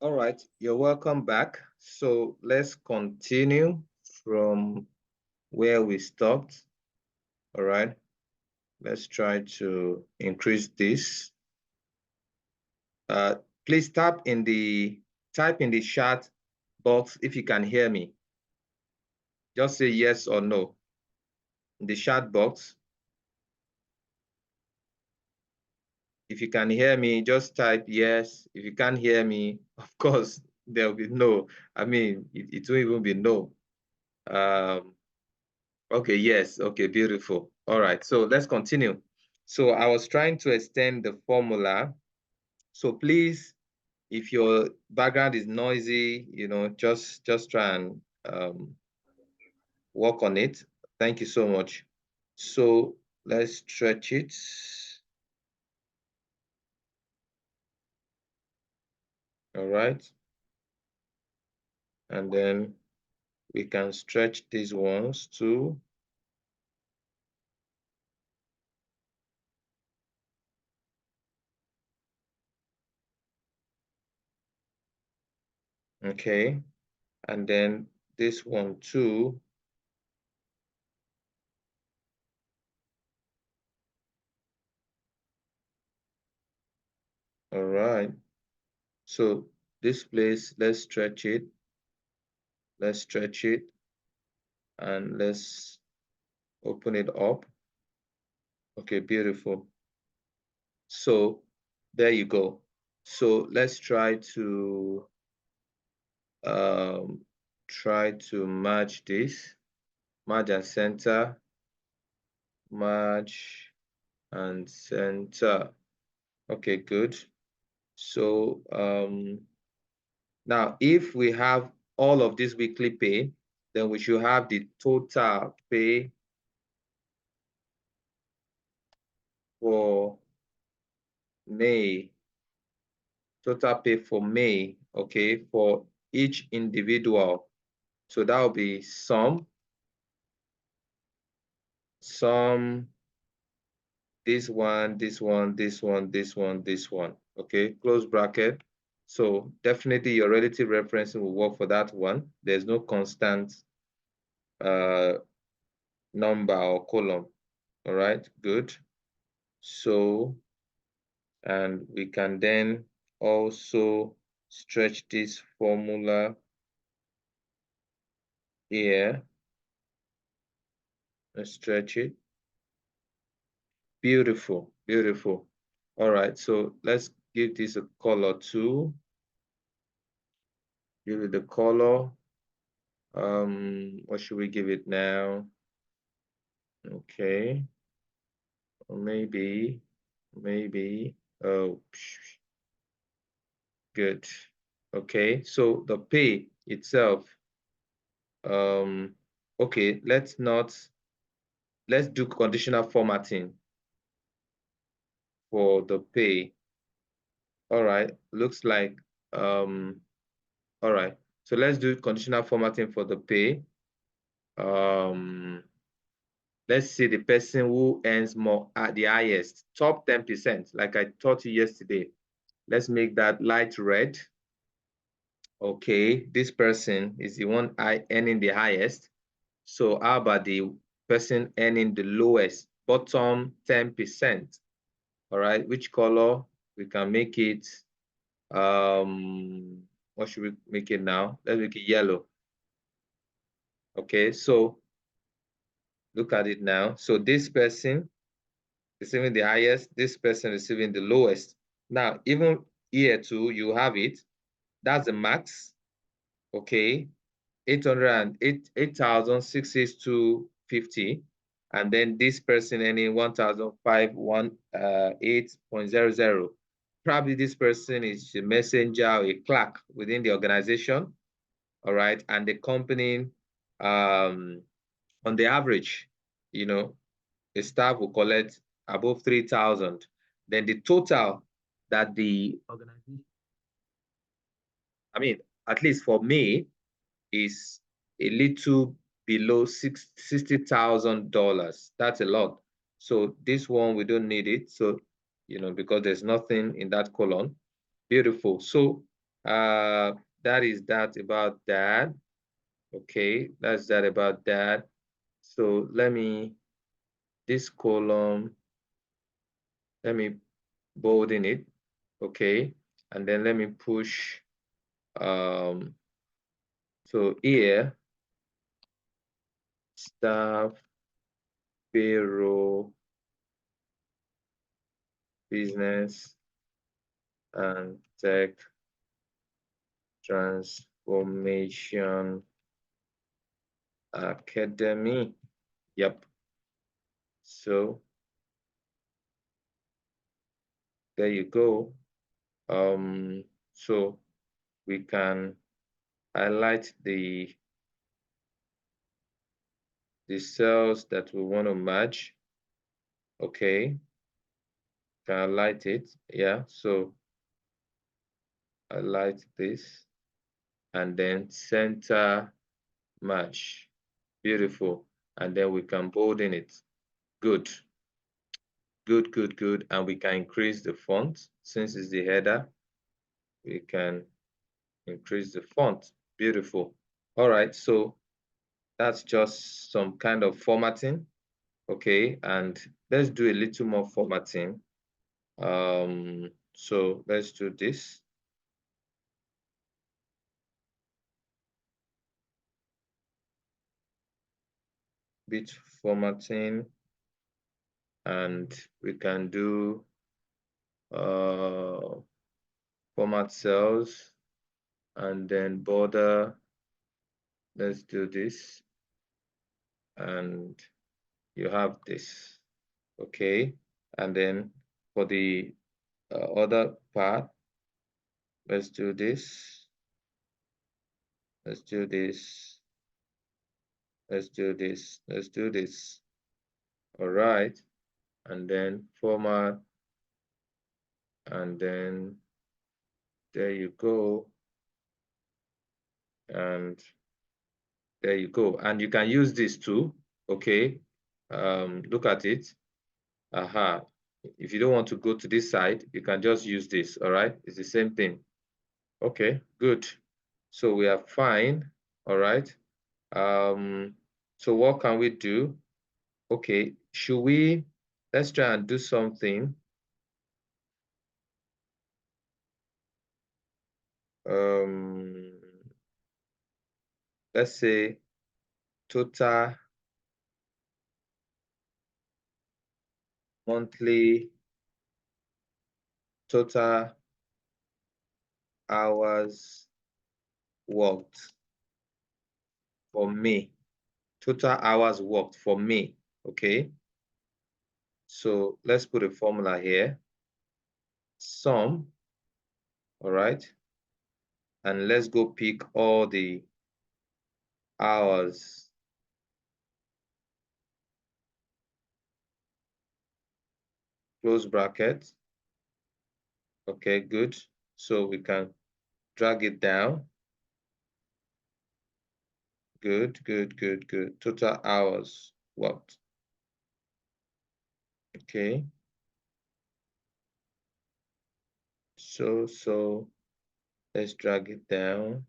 All right, you're welcome back. So let's continue from where we stopped. All right, let's try to increase this. Uh, please type in the chat box if you can hear me. Just say yes or no in the chat box. If you can hear me, just type yes. If you can't hear me, of course, there'll be no. I mean, it won't even be no. Okay, yes. Okay, beautiful. All right, so let's continue. So I was trying to extend the formula. So please, if your background is noisy, just try and work on it. Thank you so much. So let's stretch it. All right. And then we can stretch these ones too. Okay. And then this one too. All right. So this place, let's stretch it. Let's stretch it and let's open it up. Okay, beautiful. So there you go. So let's um, try to merge this, merge and center, merge and center. Okay, good. So now if we have all of this weekly pay, then we should have the total pay for May, total pay for May, okay, for each individual. So that will be sum, this one, this one, this one, this one, this one, okay, close bracket. So definitely your relative referencing will work for that one. There's no constant uh, number or column, all right, good. So, and we can then also stretch this formula here. Let's stretch it. Beautiful, beautiful. All right, so let's give this a color too. Give it the color. What should we give it now? Okay, or maybe, oh, good. Okay, so the pay itself, okay, let's do conditional formatting for the pay. All right, looks like, all right, so let's do conditional formatting for the pay. Let's see the person who earns more at the highest, top 10%, like I taught you yesterday. Let's make that light red. Okay, this person is the one earning the highest. So how about the person earning the lowest, bottom 10%? All right, which color? We can make it, what should we make it now? Let's make it yellow. Okay, so look at it now. So this person receiving the highest, this person receiving the lowest. Now, even here too, you have it. That's the max. Okay, 8,662.50, and then this person earning 1,518.00. Probably this person is a messenger or a clerk within the organization, all right, and the company, on the average, the staff will collect above 3,000. Then the total that the organization, I mean, at least for me, is a little below $60,000. That's a lot. So this one, we don't need it. So, because there's nothing in that column. Beautiful. So Uh, that is that about that. Okay, that's that about that. So let me, this column, let me bolden it. Okay, and then let me push, so here, staff, payroll, business, and tech transformation academy. Yep. So there you go. So we can highlight the cells that we want to merge. Okay, can highlight it. Yeah, so highlight this and then center match. Beautiful. And then we can bolden it. Good, good, good, good. And we can increase the font. Since it's the header, we can increase the font. Beautiful. All right, so that's just some kind of formatting. Okay, and let's do a little more formatting. So let's do this. Bit formatting, and we can do format cells and then border. Let's do this, and you have this. Okay, and then for the other part, let's do this. Let's do this. Let's do this. Let's do this. All right, and then format, and then there you go, and there you go. And you can use this too. Okay, look at it. Aha. If you don't want to go to this side, you can just use this. All right, it's the same thing. Okay, good. So we are fine. All right. So what can we do? Okay, should we, let's try and do something. Um, let's say total monthly, total hours worked for me, total hours worked for me. Okay, so let's put a formula here. Sum, all right, and let's go pick all the hours. Close bracket. Okay, good. So we can drag it down. Good, good, good, good. Total hours worked. Okay. So let's drag it down.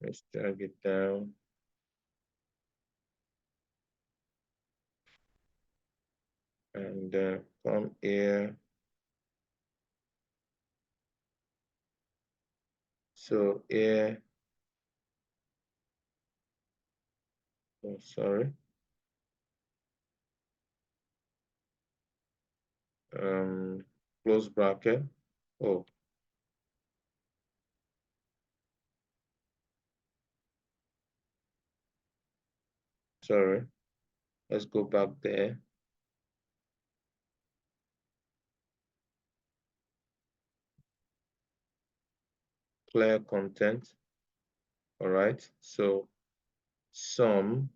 Let's drag it down. And come here. So here, oh, sorry. Close bracket. Oh, sorry. Let's go back there. Clear content. All right. So sum.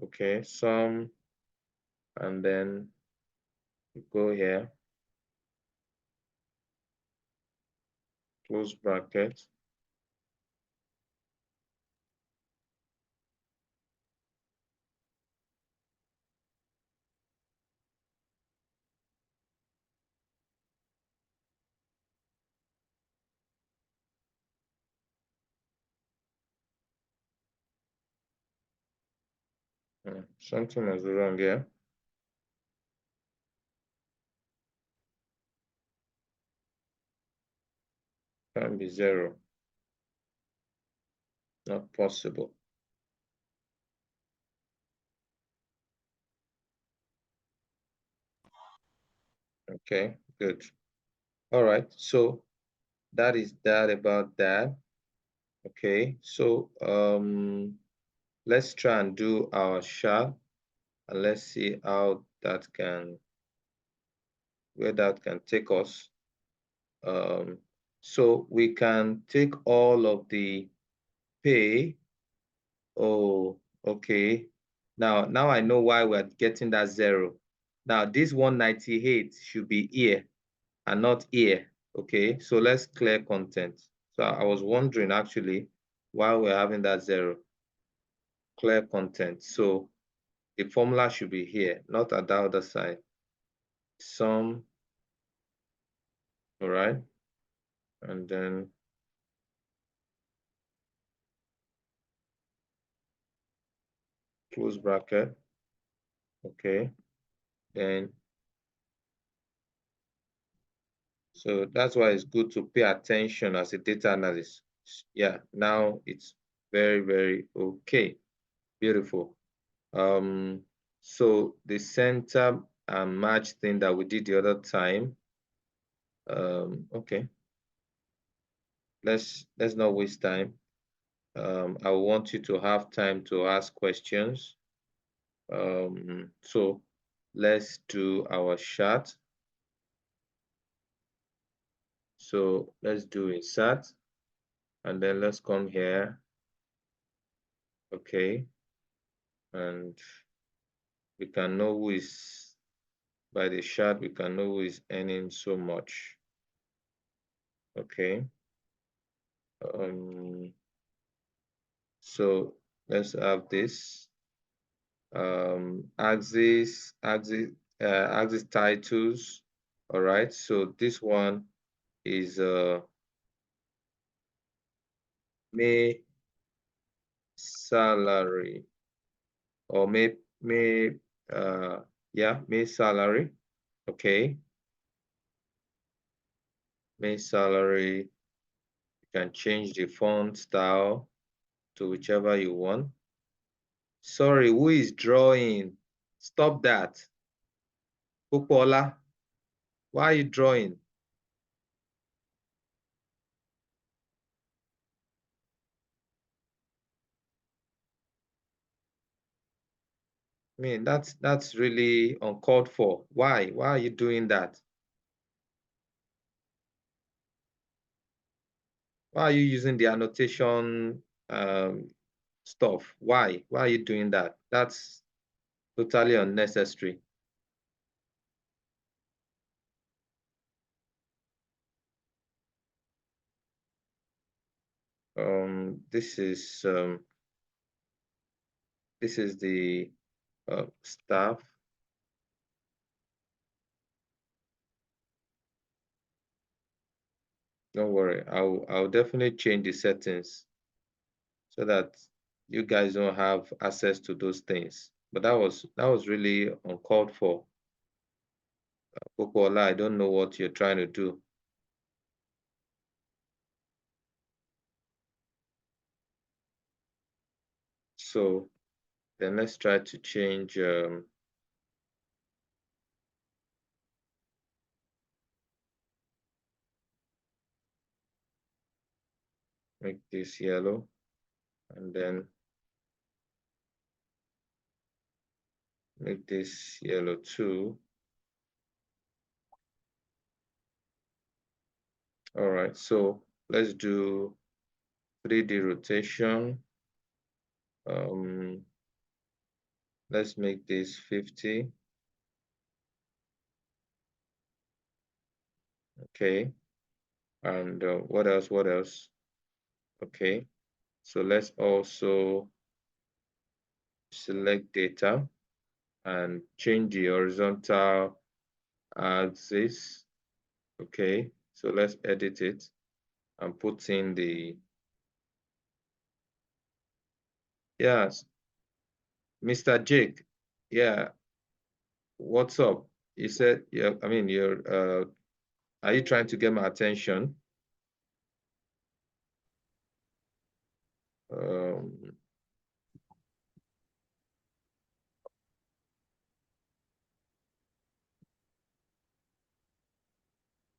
Okay, sum, and then go here. close bracket. Something is wrong here. Can be 0. Not possible. Okay, good. All right, so that is that about that. Okay, so let's try and do our chart and let's see how that can, where that can take us. So we can take all of the pay. Oh, okay. Now I know why we're getting that 0. Now this 198 should be here and not here. Okay, so let's clear content. So I was wondering actually why we're having that 0. Clear content. So the formula should be here, not at the other side. Sum, all right, and then close bracket. Okay, then so that's why it's good to pay attention as a data analyst. Yeah, now it's very, very okay. Beautiful. So the center and match thing that we did the other time. Okay. Let's not waste time. I want you to have time to ask questions. So let's do our chart. So let's do insert, and then let's come here. Okay, and we can know who is, by the chart, we can know who is earning so much. Okay. So let's have this. Axis titles. All right. So this one is May salary, or May yeah, May salary. Okay. May salary. You can change the font style to whichever you want. Sorry, who is drawing? Stop that. Popola, why are you drawing? I mean, that's really uncalled for. Why? Why are you doing that? Why are you using the annotation stuff? Why? Why are you doing that? That's totally unnecessary. This is the staff. Don't worry, I'll definitely change the settings so that you guys don't have access to those things. But that was really uncalled for. Popola, I don't know what you're trying to do. So then let's try to change make this yellow, and then make this yellow too. All right, so let's do 3D rotation. Let's make this 50. Okay. And what else? What else? Okay. So let's also select data and change the horizontal axis. Okay. So let's edit it and put in the, yes, Mr. Jake. Yeah. What's up? You said, yeah, I mean, are you trying to get my attention? Um,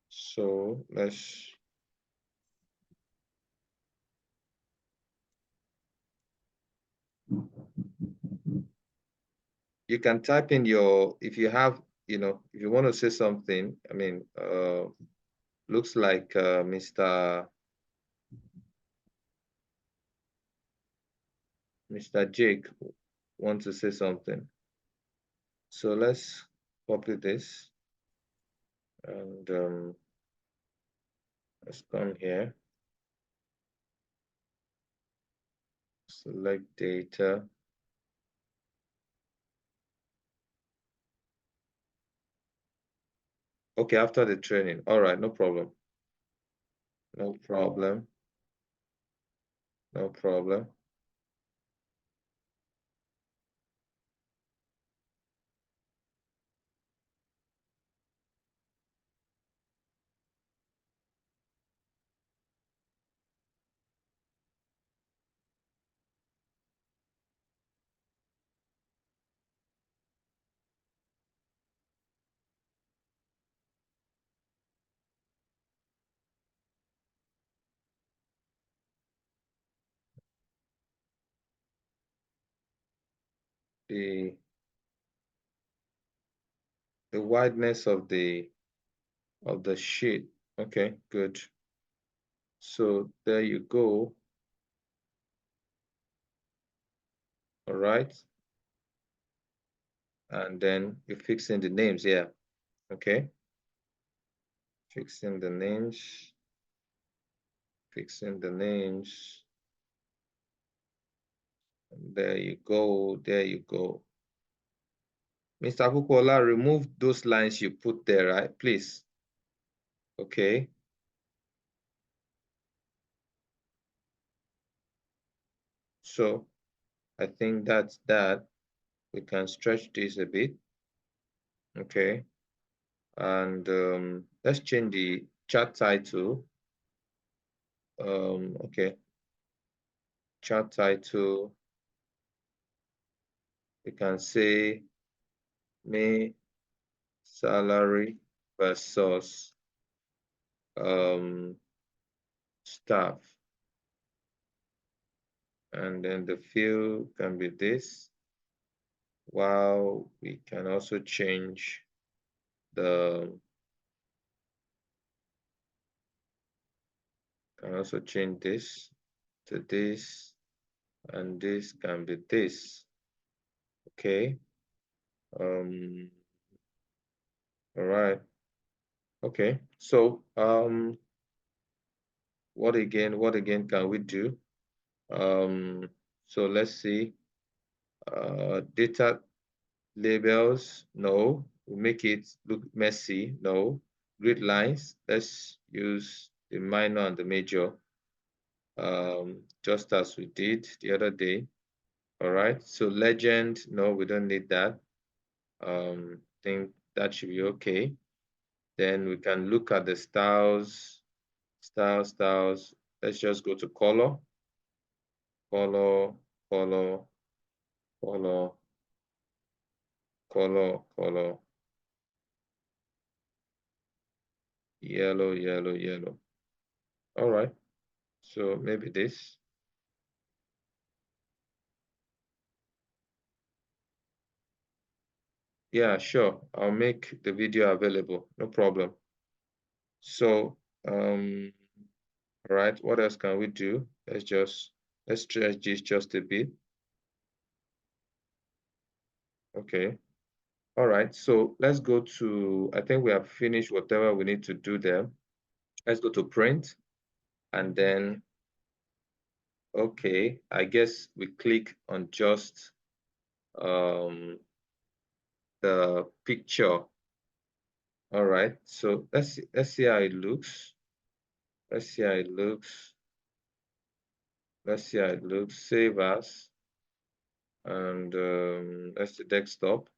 so you can type in your, if you have, if you want to say something, I mean, looks like Mr. Jake wants to say something. So let's copy this and let's come here, select data. Okay, after the training. All right, no problem. No problem. No problem. The the wideness of the sheet. Okay, good. So there you go. All right. And then you fix in the names here. Okay. Fixing the names. Fixing the names. And there you go. There you go. Mr. Kukola, remove those lines you put there, right? Please. Okay. So I think that's that. We can stretch this a bit. Okay. And let's change the chat title. Okay. Chart title. We can say May salary versus staff. And then the field can be this. While we can also change the this to this, and this can be this. Okay. All right. Okay. So what again can we do? So let's see. Data labels, no. We make it look messy, no. Grid lines, let's use the minor and the major, just as we did the other day. All right, so legend, no, we don't need that. Think that should be okay. Then we can look at the styles, styles. Let's just go to color, color, color, color, color, yellow, yellow, yellow. All right, so maybe this. Yeah, sure. I'll make the video available. No problem. So, all right, what else can we do? Let's stretch this just a bit. Okay. All right. So let's go to, I think we have finished whatever we need to do there. let's go to print, and then, okay, I guess we click on just the picture. All right, so let's see how it looks. Let's see how it looks. Let's see how it looks. Save as, and that's the desktop.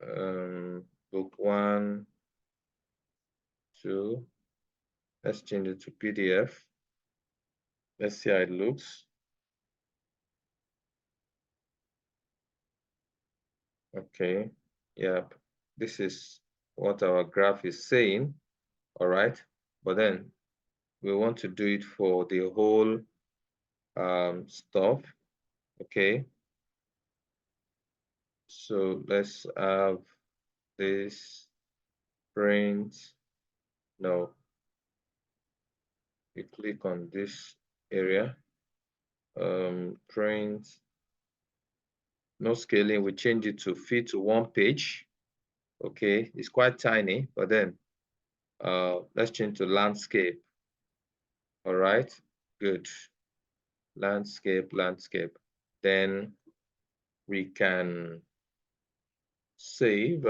Book 1, 2. Let's change it to PDF. Let's see how it looks. Okay, yep. This is what our graph is saying. All right, but then we want to do it for the whole stuff. Okay, so let's have this print. No, you click on this area, print, no scaling. We change it to fit to 1 page. Okay, it's quite tiny, but then let's change to landscape. All right, good. Landscape, landscape. Then we can save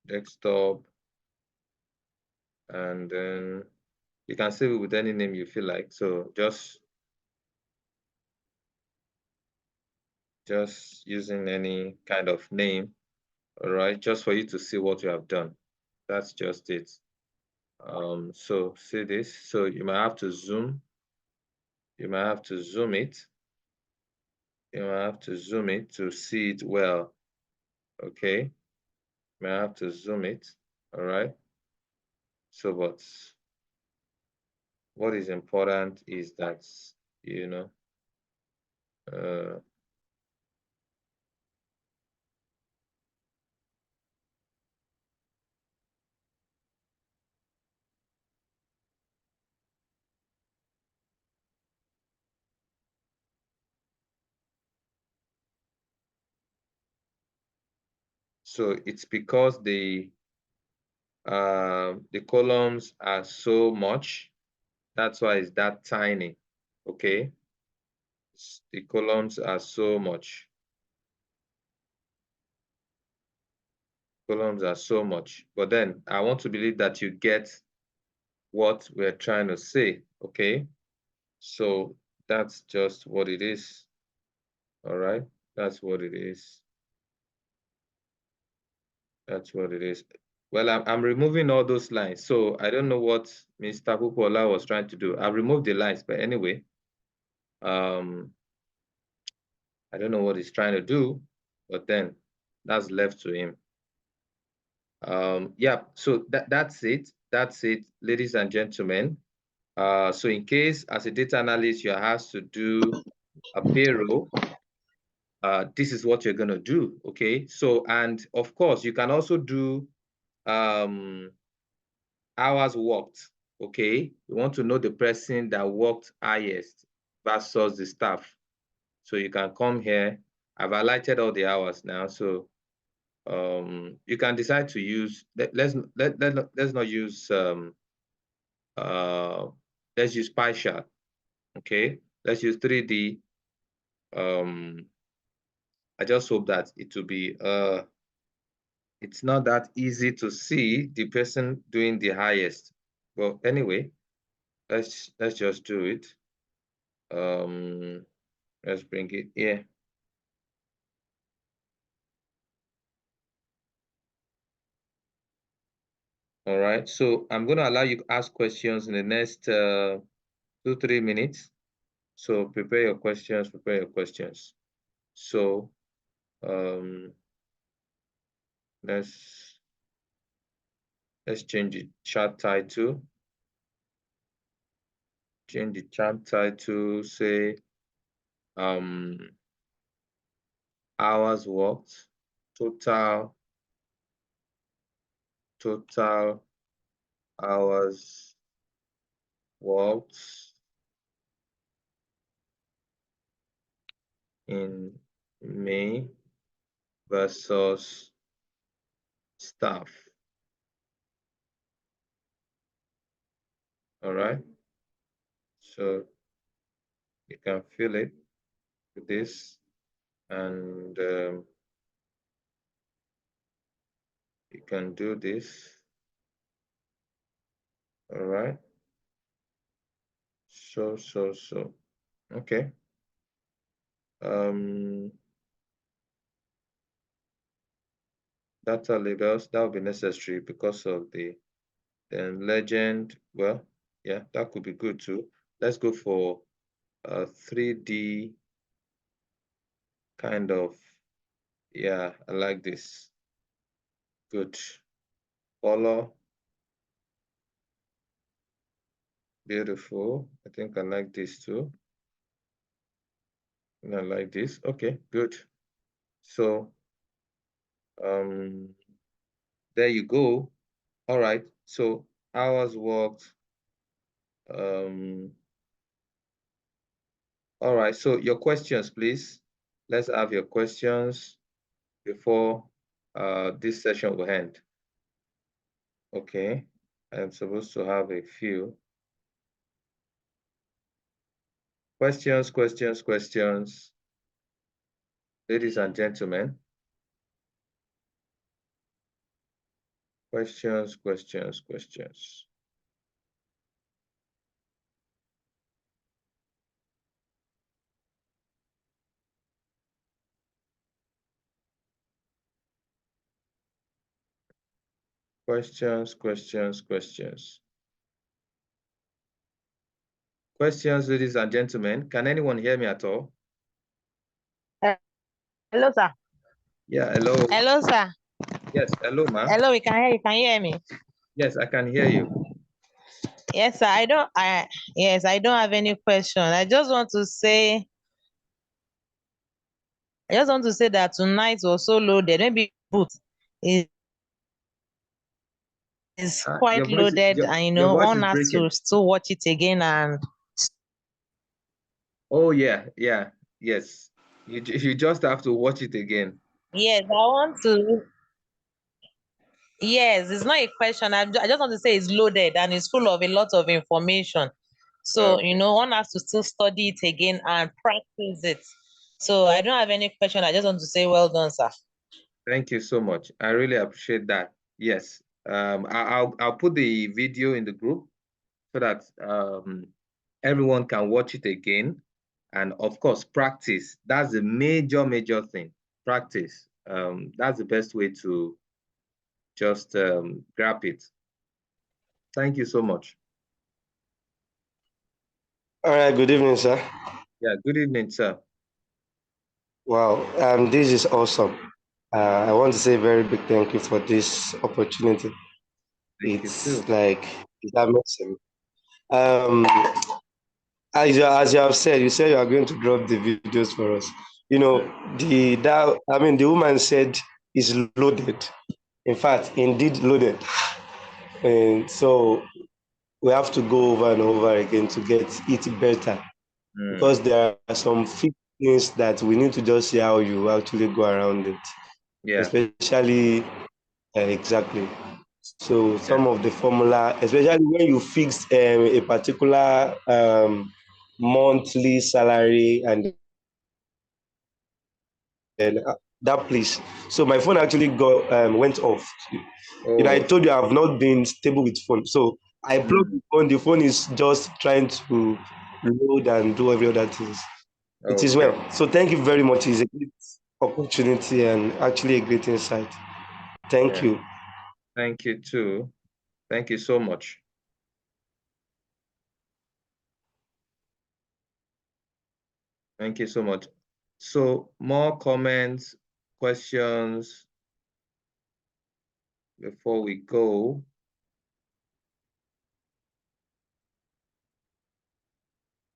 desktop, and then you can save it with any name you feel like. So just using any kind of name, all right, just for you to see what you have done. That's just it. So see this. So you might have to zoom. You might have to zoom it. You might have to zoom it to see it well. Okay. You might have to zoom it. All right. So what is important is that, you know, uh, so it's because the columns are so much. That's why it's that tiny. Okay. The columns are so much. Columns are so much. But then I want to believe that you get what we're trying to say. Okay. So that's just what it is. All right. That's what it is. That's what it is. Well, I'm removing all those lines. So I don't know what Mr. Pupola was trying to do. I've removed the lines, but anyway, I don't know what he's trying to do, but then that's left to him. Yeah, so that's it. That's it, ladies and gentlemen. So in case as a data analyst, you're asked to do a payroll, this is what you're going to do. Okay. So, and of course, you can also do hours worked. Okay. You want to know the person that worked highest versus the staff. So you can come here. I've highlighted all the hours now. So you can decide to use, let's not use let's use pie chart. Okay, let's use 3D. I just hope that it will be it's not that easy to see the person doing the highest. Well, anyway, let's just do it. Let's bring it here. All right, so I'm going to allow you to ask questions in the next 2-3 minutes. So prepare your questions, prepare your questions. So let's change the chart title. Change the chart title, say hours worked, total hours worked in May versus staff. All right. So you can fill it with this, and you can do this. All right. So. Okay. Um, data labels, that will be necessary because of the then legend. Well, yeah, that could be good too. Let's go for a 3D kind of. Yeah, I like this. Good. Color. Beautiful. I think I like this too. And I like this. Okay, good. So there you go. All right. So hours worked. Um all right. So your questions, please. Let's have your questions before this session will end. Okay. I'm supposed to have a few. Questions. Ladies and gentlemen. Questions. Questions. Questions, ladies and gentlemen. Can anyone hear me at all? Hello, sir. Yeah, hello. Hello, sir. Yes, hello, ma. Hello, we can hear you. Can you hear me? Yes, I can hear you. Yes, sir. I don't have any question. I just want to say that tonight was so loaded. Maybe both is quite loaded, and your voice one is has breaking. to still watch it again. And Oh, yeah, yes. You just have to watch it again. yes, I want to. Yes, it's not a question. I just want to say it's loaded and it's full of a lot of information. So, Okay. one has to still study it again and practice it. So I don't have any question. I just want to say well done, sir. Thank you so much. I really appreciate that. Yes. I'll put the video in the group so that everyone can watch it again. And of course, practice. That's the major thing. Practice. That's the best way to just grab it. Thank you so much. All right, good evening, sir. Yeah, good evening, sir. Wow, this is awesome. I want to say a very big thank you for this opportunity. Thank you It's too. like it's amazing. Um, as you have said, you said you are going to drop the videos for us. You know, the woman said is loaded. In fact, indeed loaded. And so we have to go over and over again to get it better because there are some few things that we need to just see how you actually go around it, Yeah, especially exactly. So yeah, some of the formula, especially when you fix a particular monthly salary and then that place. So my phone actually got went off. I Oh, told you I've not been stable with phone. So I plugged mm, the phone. The phone is just trying to load and do every other things. It is okay. well. So thank you very much. It's a great opportunity and actually a great insight. Thank Yeah, you. thank you too. Thank you so much. Thank you so much. So more comments, questions before we go.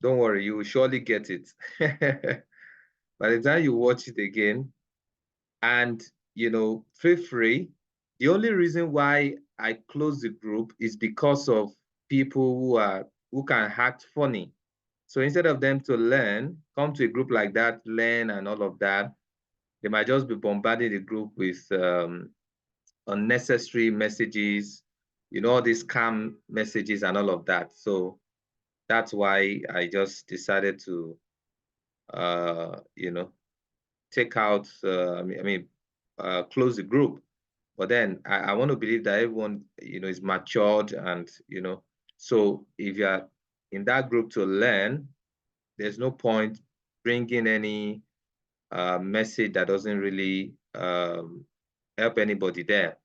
Don't worry, you will surely get it. By the time you watch it again, and feel free. The only reason why I close the group is because of people who can act funny. So instead of them to learn, come to a group like that, learn and all of that, they might just be bombarding the group with unnecessary messages all these scam messages and all of that. So that's why I just decided to, take out, close the group. But then I want to believe that everyone, is matured and, so if you're in that group to learn, there's no point bringing any message that doesn't really help anybody there.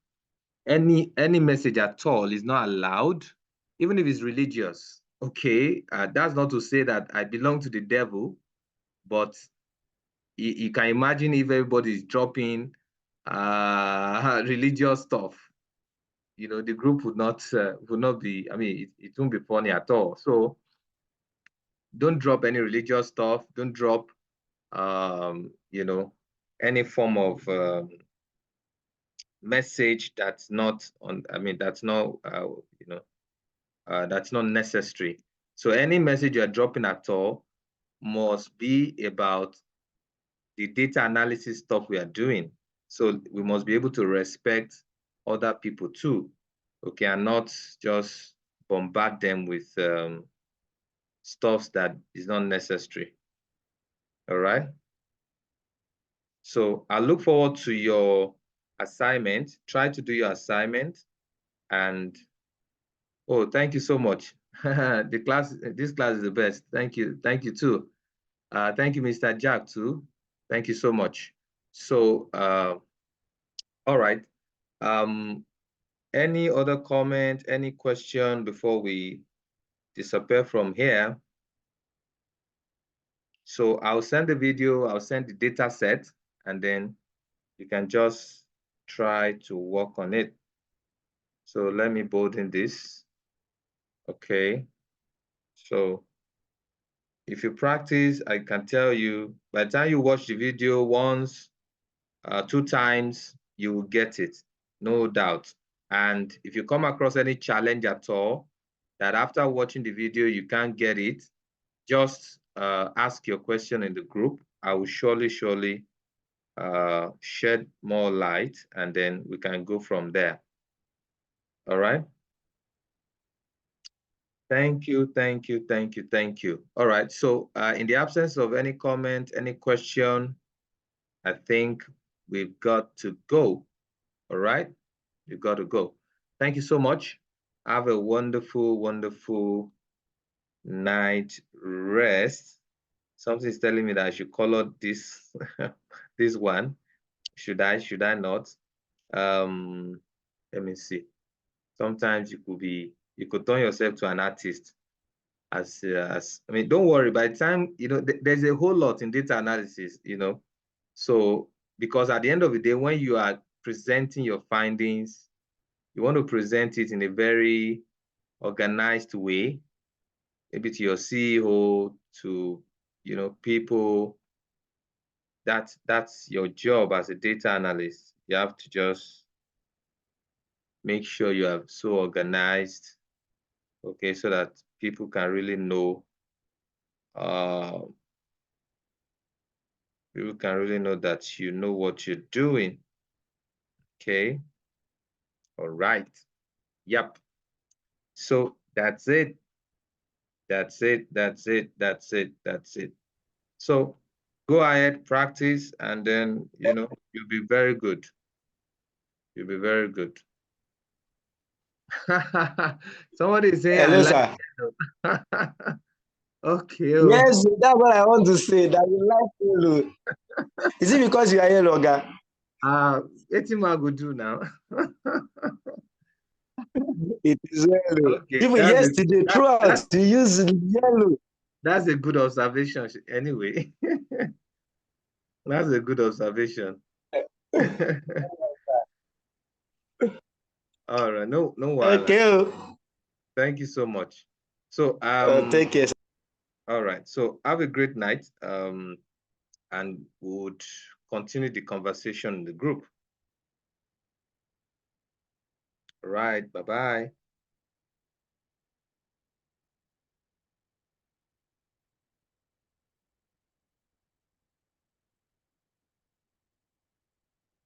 Any message at all is not allowed, even if it's religious. Okay, that's not to say that I belong to the devil, but you can imagine if everybody is dropping religious stuff, the group would not be, it won't be funny at all. So don't drop any religious stuff. Don't drop, any form of message that's not on, that's not, that's not necessary. So any message you're dropping at all must be about the data analysis stuff we are doing. So we must be able to respect other people too, okay, and not just bombard them with stuff that is not necessary. All right. So I look forward to your assignment. Try to do your assignment. And oh, thank you so much. This class is the best. Thank you. Thank you too. Thank you, Mr. Jack too. Thank you so much. So all right. Any other comment, any question before we disappear from here? So I'll send the video, I'll send the data set, and then you can just try to work on it. So let me bold in this. Okay. So if you practice, I can tell you, by the time you watch the video once, 2 times, you will get it, no doubt. And if you come across any challenge at all, that after watching the video, you can't get it, just ask your question in the group. I will surely shed more light, and then we can go from there. All right. Thank you, thank you, thank you, thank you. All right, so in the absence of any comment, any question, I think we've got to go. All right, we've got to go. Thank you so much. Have a wonderful, wonderful night rest. Something's telling me that I should color this this one. Should I not? Let me see. Sometimes you could turn yourself to an artist. Don't worry, by the time, there's a whole lot in data analysis, so because at the end of the day, when you are presenting your findings, you want to present it in a very organized way, maybe to your CEO, to, people. That's your job as a data analyst. You have to just make sure you are so organized, okay, so that people can really know, people can really know that you know what you're doing. Okay. All right. Yep. So that's it. That's it. That's it. That's it. That's it. So go ahead, practice, and then, you'll be very good. You'll be very good. Somebody is saying, Hello, I sir. like okay. Yes, that's what I want to say. That you like yellow. Is it because you are yellow, guy? What am I going to do now? It is yellow. Okay, Even yesterday, throughout, you use yellow. That's a good observation anyway. That's a good observation. All right, no worries. Okay. Thank you so much. So Take care. all right. So have a great night. And we would continue the conversation in the group. All right, bye-bye.